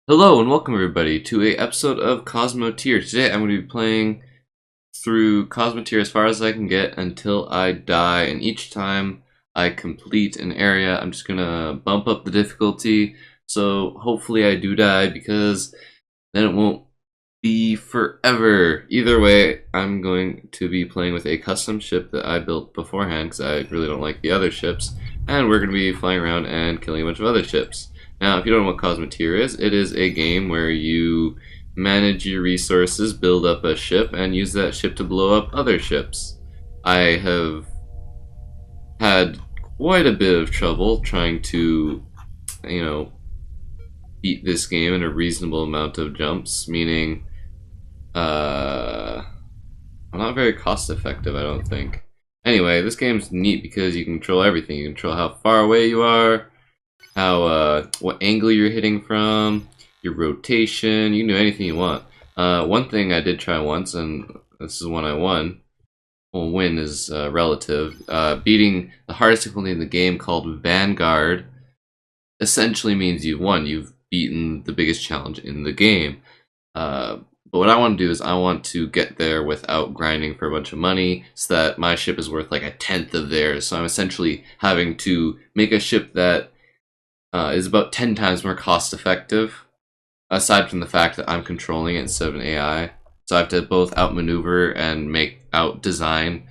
Hello and welcome everybody to a episode of Cosmoteer. Today I'm going to be playing through Cosmoteer as far as I can get until I die, and each time I complete an area I'm just going to bump up the difficulty, so hopefully I do die because then it won't be forever. Either way, I'm going to be playing with a custom ship that I built beforehand because I really don't like the other ships, and we're going to be flying around and killing a bunch of other ships. Now, if you don't know what Cosmoteer is, it is a game where you manage your resources, build up a ship, and use that ship to blow up other ships. I have had quite a bit of trouble trying to, beat this game in a reasonable amount of jumps, meaning, I'm not very cost effective, I don't think. Anyway, this game's neat because you can control everything. You can control how far away you are, what angle you're hitting from, your rotation. You can do anything you want. One thing I did try once, and this is one I won. Well, win is relative. Beating the hardest difficulty in the game, called Vanguard, essentially means you've won. You've beaten the biggest challenge in the game. But what I want to do is I want to get there without grinding for a bunch of money, so that my ship is worth like a tenth of theirs. So I'm essentially having to make a ship that is about 10 times more cost effective, aside from the fact that I'm controlling it instead of an AI. So I have to both outmaneuver and out-design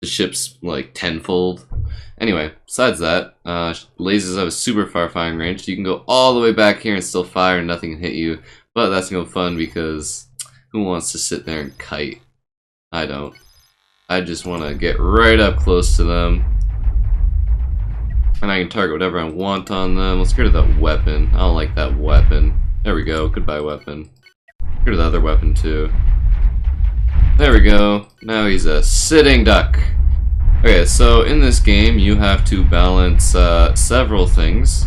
the ships like tenfold. Anyway, besides that, lasers have a super far firing range, so you can go all the way back here and still fire and nothing can hit you. But that's no fun because who wants to sit there and kite? I don't. I just want to get right up close to them, and I can target whatever I want on them. Let's get rid of that weapon. I don't like that weapon. There we go. Goodbye, weapon. Get rid of the other weapon, too. There we go. Now he's a sitting duck. Okay, so in this game, you have to balance several things.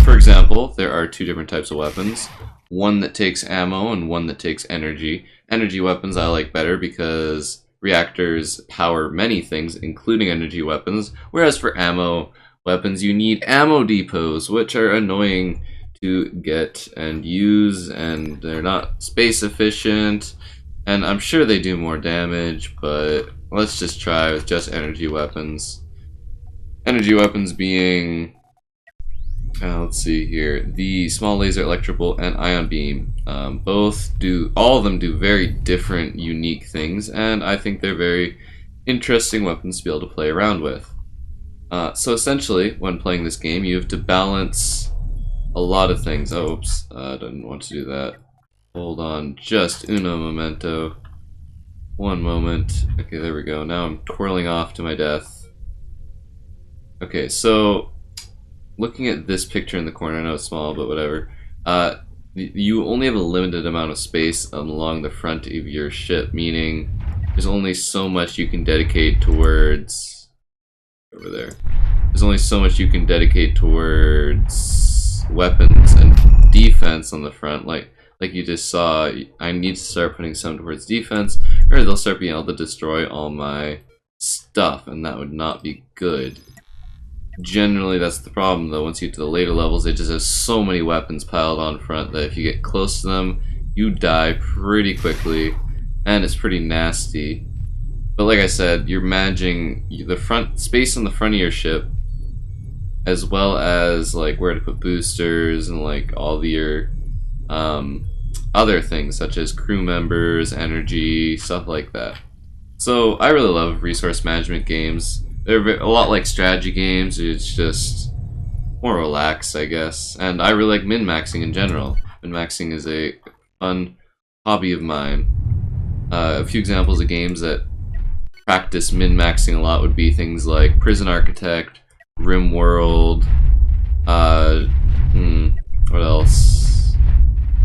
For example, there are two different types of weapons. One that takes ammo and one that takes energy. Energy weapons I like better because reactors power many things, including energy weapons, whereas for ammo weapons you need ammo depots, which are annoying to get and use, and they're not space efficient, and I'm sure they do more damage, but let's just try with just energy weapons. Energy weapons being, let's see here, the small laser, electrical, and ion beam. All of them do very different, unique things, and I think they're very interesting weapons to be able to play around with. So essentially, when playing this game, you have to balance a lot of things. Oh, oops, I didn't want to do that. Hold on, just uno momento. One moment. Okay, there we go. Now I'm twirling off to my death. Okay, so looking at this picture in the corner, I know it's small, but whatever. You only have a limited amount of space along the front of your ship, meaning there's only so much you can dedicate towards over there. There's only so much you can dedicate towards weapons and defense on the front. Like you just saw, I need to start putting some towards defense, or they'll start being able to destroy all my stuff, and that would not be good. Generally, that's the problem, though. Once you get to the later levels, it just has so many weapons piled on front that if you get close to them, you die pretty quickly, and it's pretty nasty. But like I said, you're managing the front space on the front of your ship, as well as like where to put boosters and like all your other things, such as crew members, energy, stuff like that. So I really love resource management games. They're a lot like strategy games. It's just more relaxed, I guess. And I really like min-maxing in general. Min-maxing is a fun hobby of mine. A few examples of games that practice min-maxing a lot would be things like Prison Architect, RimWorld, what else?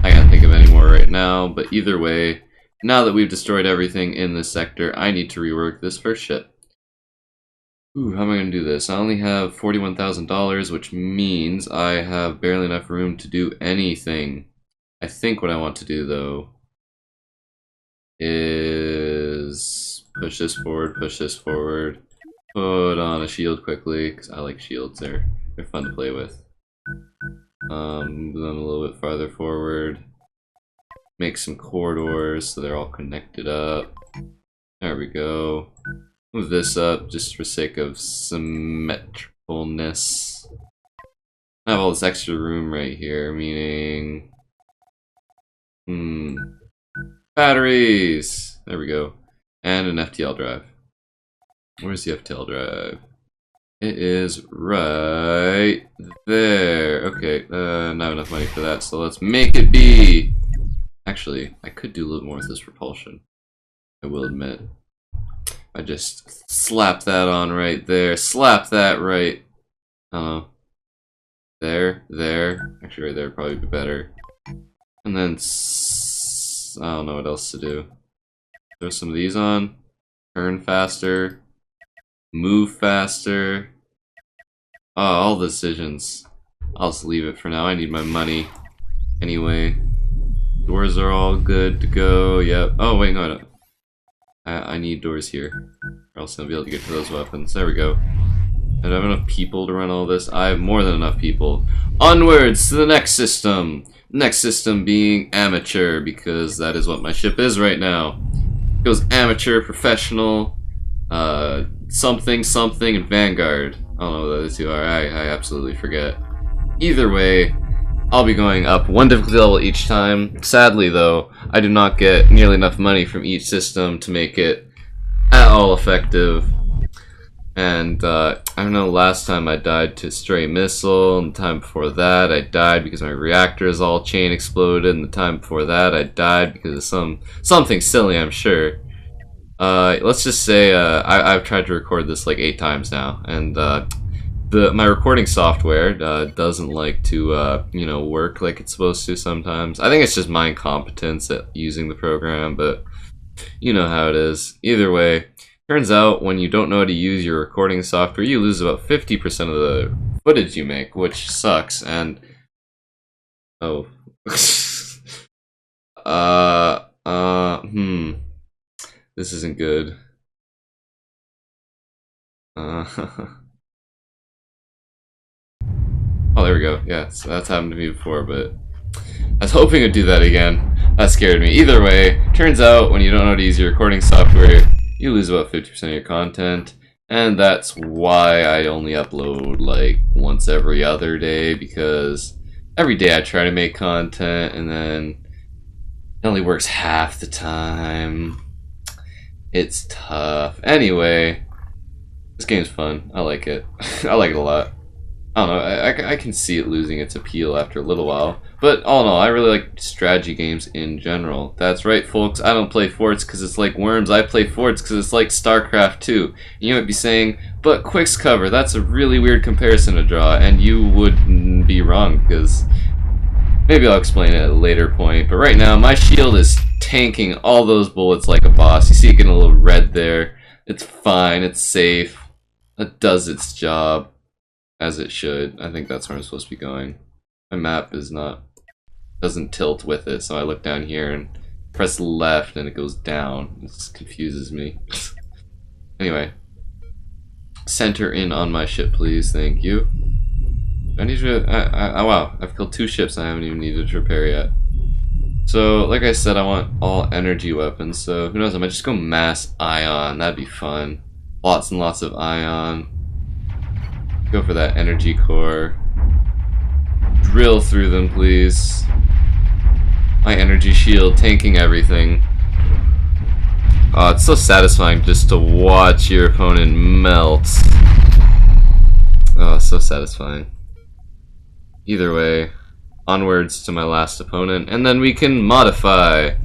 I can't think of any more right now, but either way, now that we've destroyed everything in this sector, I need to rework this first ship. Ooh, how am I going to do this? I only have $41,000, which means I have barely enough room to do anything. I think what I want to do, though, is push this forward, put on a shield quickly, because I like shields, they're fun to play with. Move them a little bit farther forward. Make some corridors so they're all connected up. There we go. Move this up just for sake of symmetricalness. I have all this extra room right here, meaning... batteries! There we go. And an FTL drive. Where's the FTL drive? It is right there. Okay, not enough money for that, so let's make it be! Actually, I could do a little more with this propulsion. I will admit. I just slap that on right there. Slap that right. I don't know. There. Actually, right there would probably be better. And then, I don't know what else to do. Throw some of these on. Turn faster. Move faster. Oh, all the decisions. I'll just leave it for now. I need my money. Anyway. Doors are all good to go. Yep. Oh, wait, no, I don't. I need doors here, or else I'll be able to get to those weapons. There we go. I don't have enough people to run all this. I have more than enough people. Onwards to the next system! Next system being amateur, because that is what my ship is right now. It goes amateur, professional, something, and vanguard. I don't know what the other two are. I absolutely forget. Either way, I'll be going up one difficulty level each time. Sadly, though, I do not get nearly enough money from each system to make it at all effective. And, I don't know, last time I died to stray missile, and the time before that I died because my reactors all chain exploded, and the time before that I died because of something silly, I'm sure. Let's just say, I've tried to record this like 8 times now, and, my recording software doesn't like to, you know, work like it's supposed to sometimes. I think it's just my incompetence at using the program, but you know how it is. Either way, turns out when you don't know how to use your recording software, you lose about 50% of the footage you make, which sucks, and... Oh. This isn't good. Oh, there we go. Yeah, so that's happened to me before, but I was hoping it'd do that again. That scared me. Either way, turns out when you don't know how to use your recording software, you lose about 50% of your content, and that's why I only upload like once every other day, because every day I try to make content, and then it only works half the time. It's tough. Anyway, this game's fun. I like it. I like it a lot. I don't know, I can see it losing its appeal after a little while. But all in all, I really like strategy games in general. That's right, folks, I don't play forts because it's like Worms, I play forts because it's like StarCraft 2. You might be saying, but Quxzcover, that's a really weird comparison to draw, and you would be wrong, because maybe I'll explain it at a later point. But right now, my shield is tanking all those bullets like a boss. You see it getting a little red there. It's fine, it's safe. It does its job. As it should. I think that's where I'm supposed to be going. My map is not... doesn't tilt with it, so I look down here and press left and it goes down. This confuses me. Anyway. Center in on my ship, please. Thank you. I need to... wow. I've killed 2 ships and I haven't even needed to repair yet. So, like I said, I want all energy weapons, so who knows, I might just go mass ion. That'd be fun. Lots and lots of ion. Go for that energy core. Drill through them, please. My energy shield tanking everything. Oh, it's so satisfying just to watch your opponent melt. Oh, so satisfying. Either way, onwards to my last opponent, and then we can modify.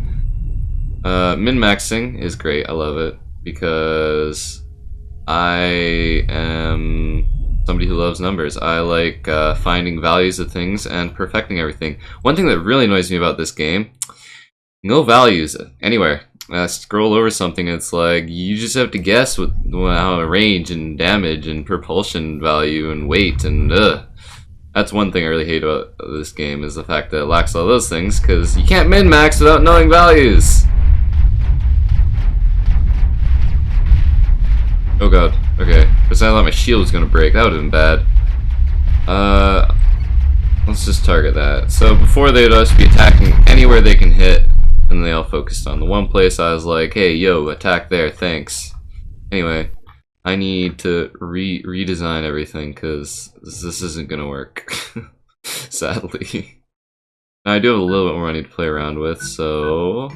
Min-maxing is great, I love it, because I am somebody who loves numbers. I like finding values of things and perfecting everything. One thing that really annoys me about this game, no values anywhere. Scroll over something, it's like you just have to guess what how range and damage and propulsion value and weight, and that's one thing I really hate about this game, is the fact that it lacks all those things, because you can't min-max without knowing values. Oh god, okay. Because I thought my shield was gonna break. That would have been bad. Let's just target that. So before they'd just be attacking anywhere they can hit, and they all focused on the one place. I was like, hey, yo, attack there, thanks. Anyway, I need to redesign everything because this isn't gonna work, sadly. Now I do have a little bit more money to play around with, so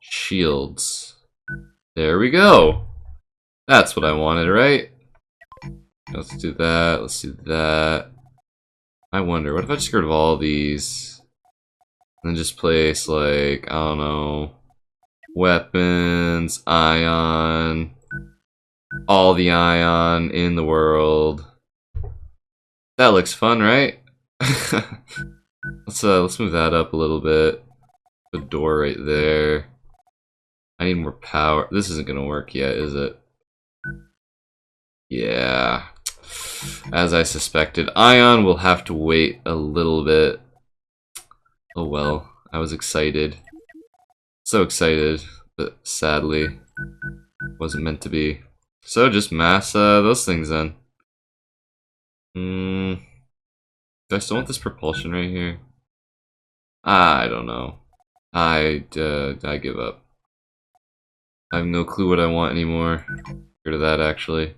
shields. There we go. That's what I wanted, right? Let's do that. Let's do that. I wonder, what if I just get rid of all these and then just place, like, I don't know, weapons, ion, all the ion in the world. That looks fun, right? Let's move that up a little bit. The door right there. I need more power. This isn't gonna work yet, is it? Yeah. As I suspected. Ion will have to wait a little bit. Oh well. I was excited. So excited, but sadly wasn't meant to be. So just mass those things then. Do I still want this propulsion right here? I don't know. I give up. I have no clue what I want anymore. Get rid of that actually.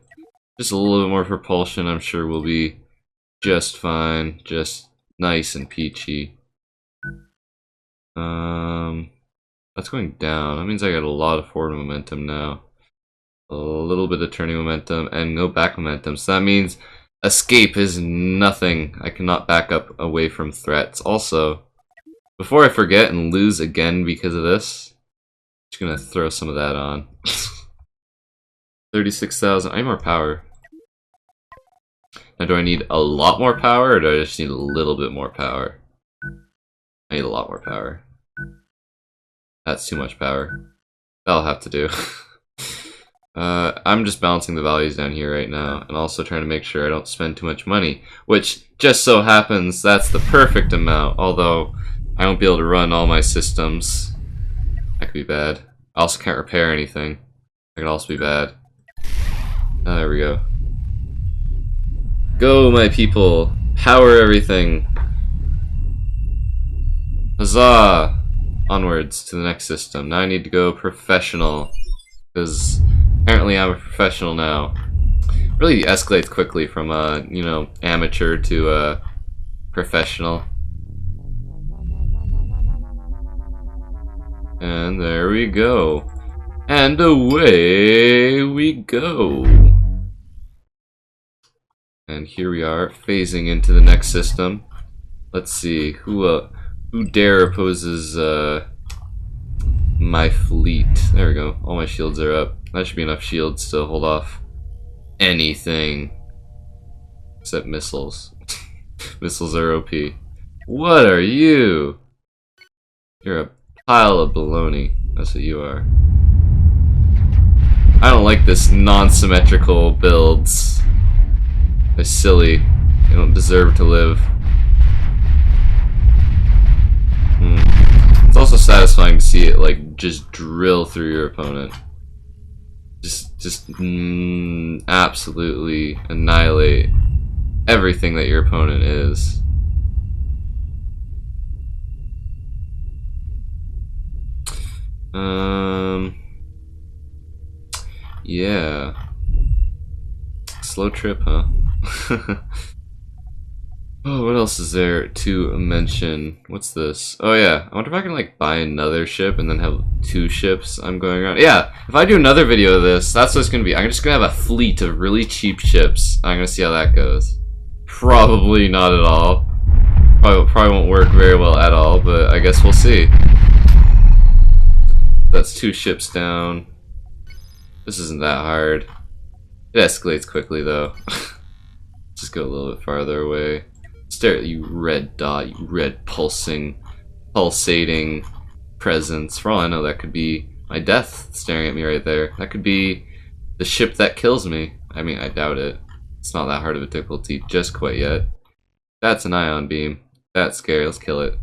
Just a little bit more propulsion, I'm sure we'll be just fine. Just nice and peachy. That's going down. That means I got a lot of forward momentum now. A little bit of turning momentum and no back momentum. So that means escape is nothing. I cannot back up away from threats. Also, before I forget and lose again because of this, I'm just gonna throw some of that on. 36,000. I need more power. Now, do I need a lot more power, or do I just need a little bit more power? I need a lot more power. That's too much power. That'll have to do. I'm just balancing the values down here right now, and also trying to make sure I don't spend too much money, which just so happens that's the perfect amount, although I won't be able to run all my systems. That could be bad. I also can't repair anything. That could also be bad. Oh, there we go. Go, my people! Power everything! Huzzah! Onwards to the next system. Now I need to go professional, because apparently I'm a professional now. Really escalates quickly from you know, amateur to professional. And there we go. And away we go. And here we are, phasing into the next system. Let's see, who dare opposes my fleet? There we go. All my shields are up. That should be enough shields to hold off anything except missiles. Missiles are OP. What are you? You're a pile of baloney. That's what you are. I don't like this non-symmetrical builds. They're silly. They don't deserve to live. It's also satisfying to see it like just drill through your opponent. Just absolutely annihilate everything that your opponent is. Yeah. Slow trip, huh? Oh, what else is there to mention? What's this? Oh yeah, I wonder if I can like buy another ship and then have 2 ships I'm going around. Yeah, if I do another video of this, that's what it's gonna be. I'm just gonna have a fleet of really cheap ships. I'm gonna see how that goes. Probably not at all. Probably won't work very well at all, but I guess we'll see. That's 2 ships down. This isn't that hard. It escalates quickly though. Just go a little bit farther away. Stare at you red dot, you red pulsating presence. For all I know, that could be my death staring at me right there. That could be the ship that kills me. I mean, I doubt it. It's not that hard of a difficulty just quite yet. That's an ion beam. That's scary. Let's kill it.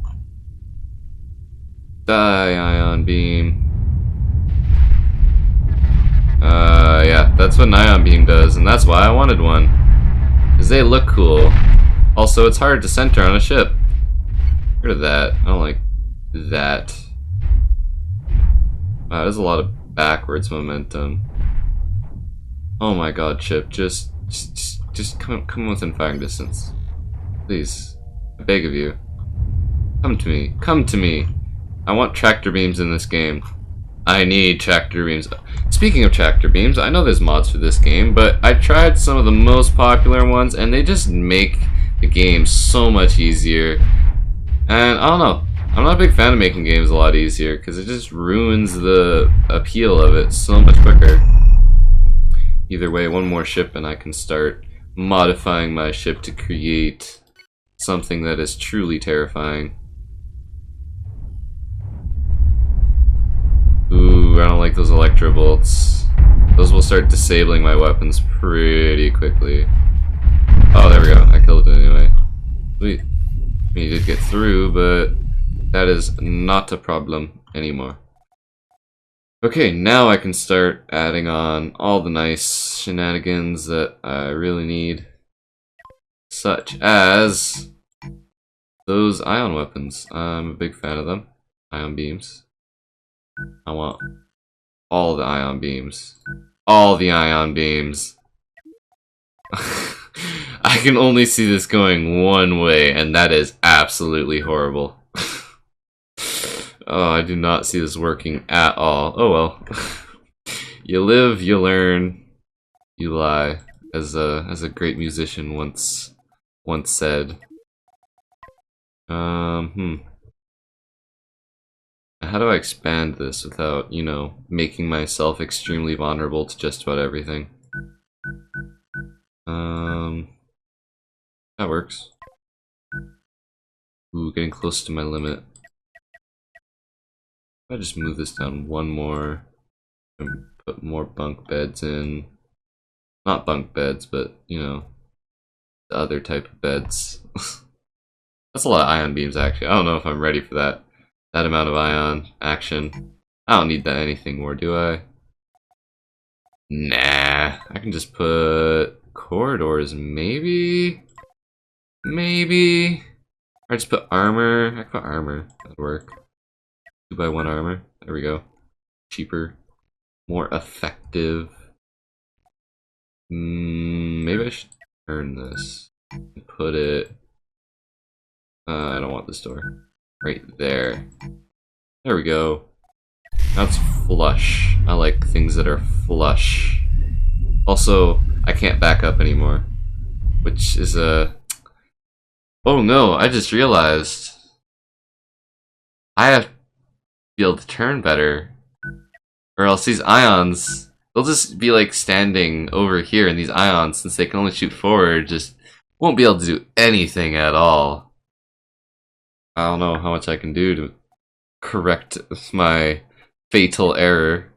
Die, ion beam. Yeah, that's what an ion beam does, and that's why I wanted one. because they look cool. Also, it's hard to center on a ship. Get rid of that. I don't like that. Wow, there's a lot of backwards momentum. Oh my god, ship, just come within firing distance. Please. I beg of you. Come to me. Come to me. I want tractor beams in this game. I need tractor beams. Speaking of tractor beams, I know there's mods for this game, but I tried some of the most popular ones, and they just make the game so much easier. And I don't know. I'm not a big fan of making games a lot easier, because it just ruins the appeal of it so much quicker. Either way, one more ship and I can start modifying my ship to create something that is truly terrifying. Ooh, I don't like those electro bolts. Those will start disabling my weapons pretty quickly. Oh, there we go. I killed it anyway. Sweet. I mean, you did get through, but that is not a problem anymore. Okay, now I can start adding on all the nice shenanigans that I really need. Such as those ion weapons. I'm a big fan of them. Ion beams. I want all the ion beams. All the ion beams. I can only see this going one way, and that is absolutely horrible. Oh, I do not see this working at all. Oh well. You live, you learn, you lie, as a great musician once said. How do I expand this without, you know, making myself extremely vulnerable to just about everything? That works. Ooh, getting close to my limit. If I just move this down one more and put more bunk beds in. Not bunk beds, but, you know, the other type of beds. That's a lot of ion beams, actually. I don't know if I'm ready for that amount of ion action. I don't need that anything more, do I? Nah. I can just put corridors, maybe? Maybe? Or just put armor. I can put armor. That'd work. 2x1 armor. There we go. Cheaper. More effective. Maybe I should turn this. And put it... I don't want this door. Right there. There we go. Now it's flush. I like things that are flush. Also, I can't back up anymore. Which is a... Oh no, I just realized. I have to be able to turn better. Or else these ions, they'll just be like standing over here, and these ions, since they can only shoot forward, just won't be able to do anything at all. I don't know how much I can do to correct my fatal error.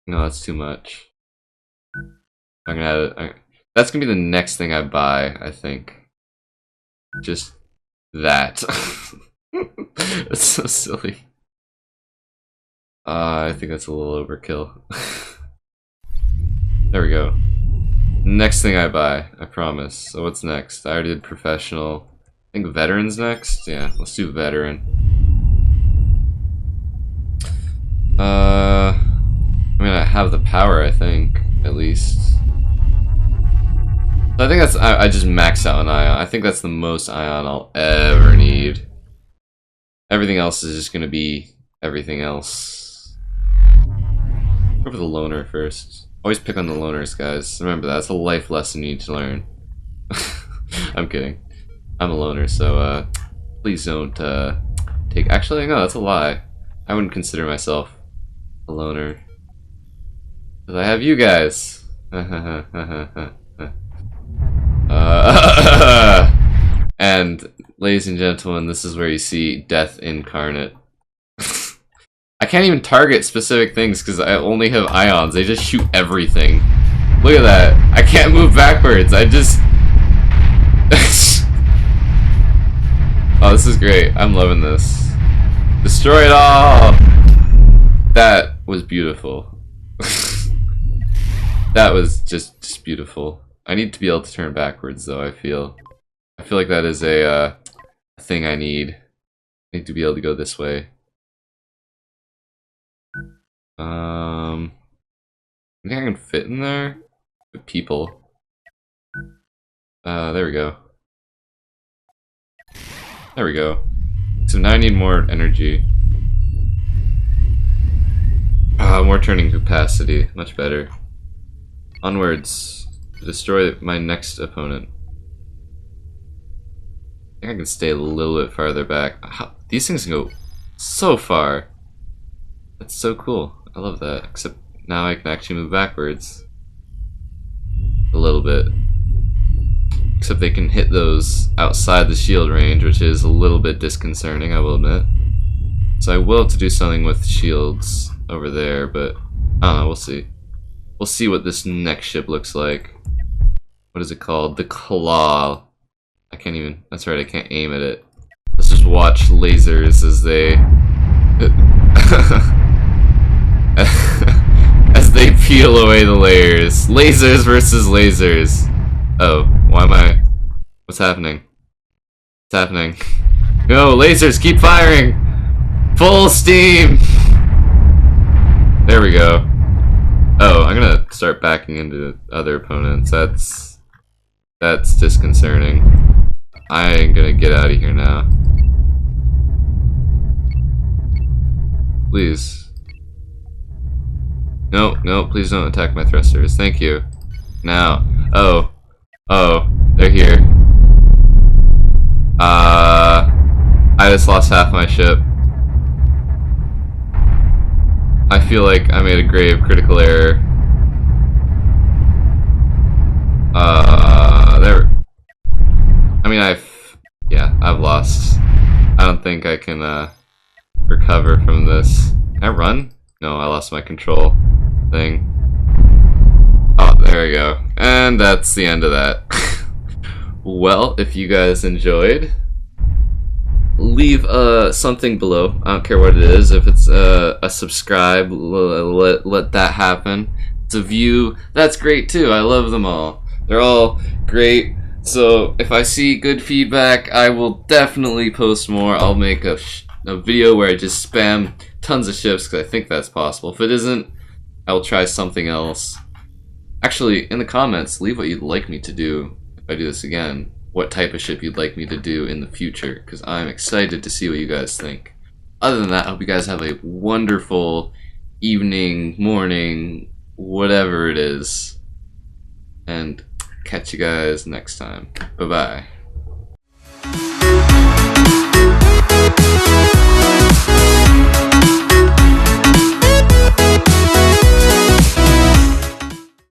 No, that's too much. I'm gonna add it. That's gonna be the next thing I buy, I think. Just that. That's so silly. I think that's a little overkill. There we go. Next thing I buy, I promise. So what's next? I already did professional. I think veteran's next? Yeah, let's do veteran. I mean, I have the power, I think, at least. So I think that's, I just max out an ion. I think that's the most ion I'll ever need. Everything else is just gonna be everything else. Go for the loner first. Always pick on the loners, guys. Remember, that's a life lesson you need to learn. I'm kidding. I'm a loner, so please don't take... Actually, no, that's a lie. I wouldn't consider myself a loner. Because I have you guys. And, ladies and gentlemen, this is where you see death incarnate. I can't even target specific things because I only have ions. They just shoot everything. Look at that. I can't move backwards. I just... Oh, this is great. I'm loving this. Destroy it all! That was beautiful. That was just beautiful. I need to be able to turn backwards, though. I feel like that is a thing I need. I need to be able to go this way. I think I can fit in there with people. There we go. There we go. So now I need more energy. More turning capacity. Much better. Onwards. To destroy my next opponent. I think I can stay a little bit farther back. These things can go so far. That's so cool. I love that. Except now I can actually move backwards. A little bit. Except they can hit those outside the shield range, which is a little bit disconcerting, I will admit. So I will have to do something with shields over there, but I don't know, we'll see. We'll see what this next ship looks like. What is it called? The Claw. I can't even, that's right, I can't aim at it. Let's just watch lasers as they... as they peel away the layers. Lasers versus lasers. Oh, why am I... What's happening? What's happening? Go, lasers, keep firing! Full steam! There we go. Oh, I'm gonna start backing into other opponents. That's disconcerting. I'm gonna get out of here now. Please. No, no, please don't attack my thrusters. Thank you. Now. Oh. Oh, they're here. I just lost half my ship. I feel like I made a grave critical error. There. I mean, I've lost. I don't think I can, recover from this. Can I run? No, I lost my control thing. Oh, there we go. And that's the end of that. Well, if you guys enjoyed, leave something below. I don't care what it is. If it's a subscribe, let that happen. It's a view. That's great too. I love them all. They're all great. So if I see good feedback, I will definitely post more. I'll make a video where I just spam tons of ships because I think that's possible. If it isn't, I will try something else. Actually, in the comments, leave what you'd like me to do if I do this again. What type of ship you'd like me to do in the future, because I'm excited to see what you guys think. Other than that, I hope you guys have a wonderful evening, morning, whatever it is. And catch you guys next time. Bye-bye.